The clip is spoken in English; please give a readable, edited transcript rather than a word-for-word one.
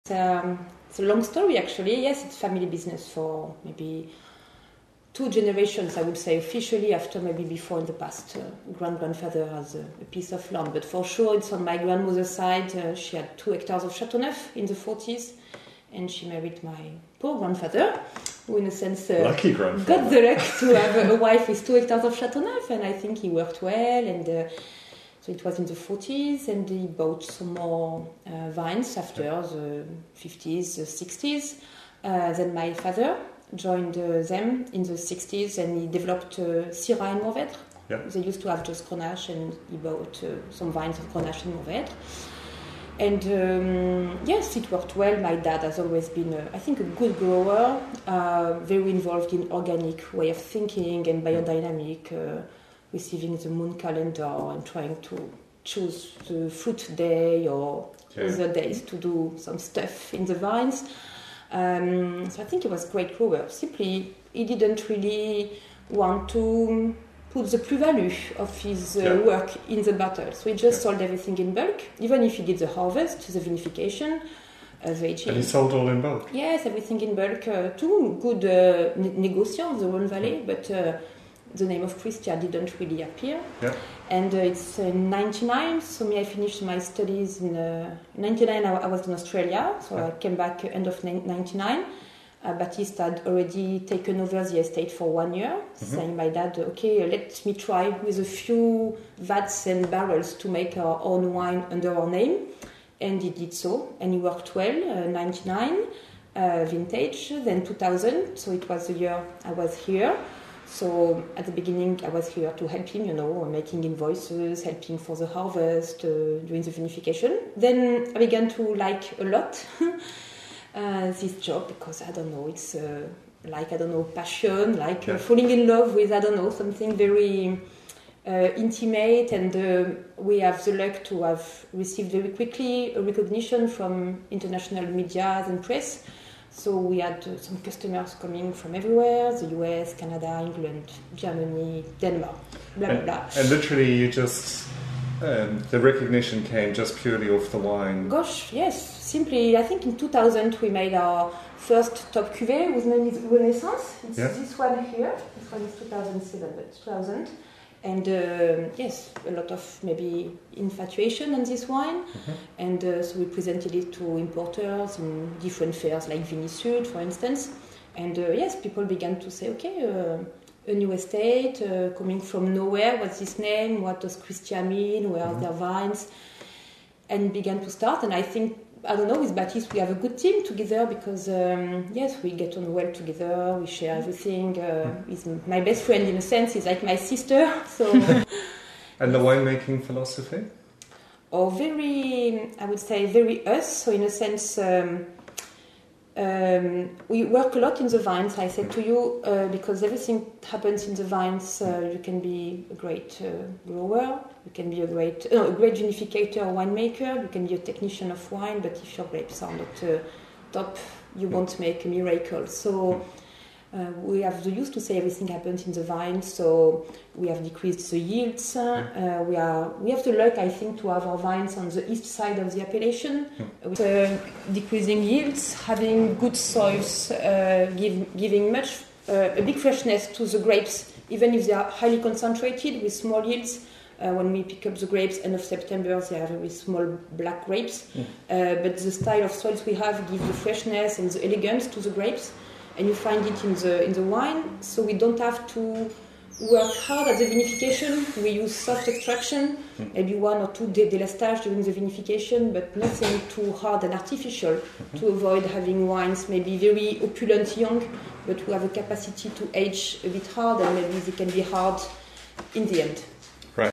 It's a long story, actually. Yes, it's family business for maybe 2 generations, I would say, officially, after maybe before in the past. Grandfather has a piece of land, but for sure it's on my grandmother's side. She had 2 hectares of Chateauneuf in the 40s, and she married my poor grandfather, who in a sense lucky grandfather. Got the luck to have a wife with 2 hectares of Chateauneuf, and I think he worked well, and so it was in the 40s, and he bought some more vines after the 50s, the 60s. Then my father joined them in the 60s, and he developed Syrah and Mourvèdre. Yep. They used to have just Grenache, and he bought some vines of Grenache and Mourvèdre. And yes, it worked well. My dad has always been, I think, a good grower, very involved in organic way of thinking and biodynamic, receiving the moon calendar and trying to choose the fruit day or other days to do some stuff in the vines. So I think he was a great grower. Simply, he didn't really want to put the plus-value of his work in the bottle. So he just sold everything in bulk, even if he did the harvest, the vinification, the aging. And he sold all in bulk? Yes, everything in bulk to good negociants of the Rhône Valley, but the name of Christia didn't really appear. Yeah. And it's in 99, so I finished my studies in 99. I was in Australia, so I came back end of 99. Baptiste had already taken over the estate for 1 year, saying my dad, okay, let me try with a few vats and barrels to make our own wine under our name. And he did so, and he worked well, 99 vintage, then 2000, so it was the year I was here. So at the beginning, I was here to help him, making invoices, helping for the harvest, doing the vinification. Then I began to like a lot this job because, I don't know, it's passion, falling in love with, something very intimate. And we have the luck to have received very quickly a recognition from international media and press. So we had some customers coming from everywhere, the US, Canada, England, Germany, Denmark, blah, blah, blah. And literally you just, the recognition came just purely off the wine? Gosh, yes. Simply, I think in 2000 we made our first top cuvée, whose name is Renaissance. It's this one here. This one is 2007, but 2000. And yes, a lot of maybe infatuation on this wine. And so we presented it to importers in different fairs like Vinisud, for instance. And yes, people began to say, okay, a new estate coming from nowhere. What's this name? What does Christia mean? Where are their vines? And began to start. And I think, I don't know, with Baptiste we have a good team together because, yes, we get on well together, we share everything. He's my best friend in a sense, he's like my sister. So. And the winemaking philosophy? Oh, very, I would say, very us. So in a sense, we work a lot in the vines, I said to you, because everything happens in the vines. You can be a great grower, you can be a great vinificator or winemaker, you can be a technician of wine, but if your grapes are not top, you won't make a miracle. So we have the use to say everything happens in the vines, so we have decreased the yields. We have the luck, I think, to have our vines on the east side of the appellation, with decreasing yields, having good soils, giving a big freshness to the grapes, even if they are highly concentrated with small yields. When we pick up the grapes end of September, they are very small black grapes. But the style of soils we have gives the freshness and the elegance to the grapes. And you find it in the wine, so we don't have to work hard at the vinification. We use soft extraction, maybe 1 or 2 délastages during the vinification, but nothing too hard and artificial to avoid having wines maybe very opulent young, but who have a capacity to age a bit hard, and maybe they can be hard in the end.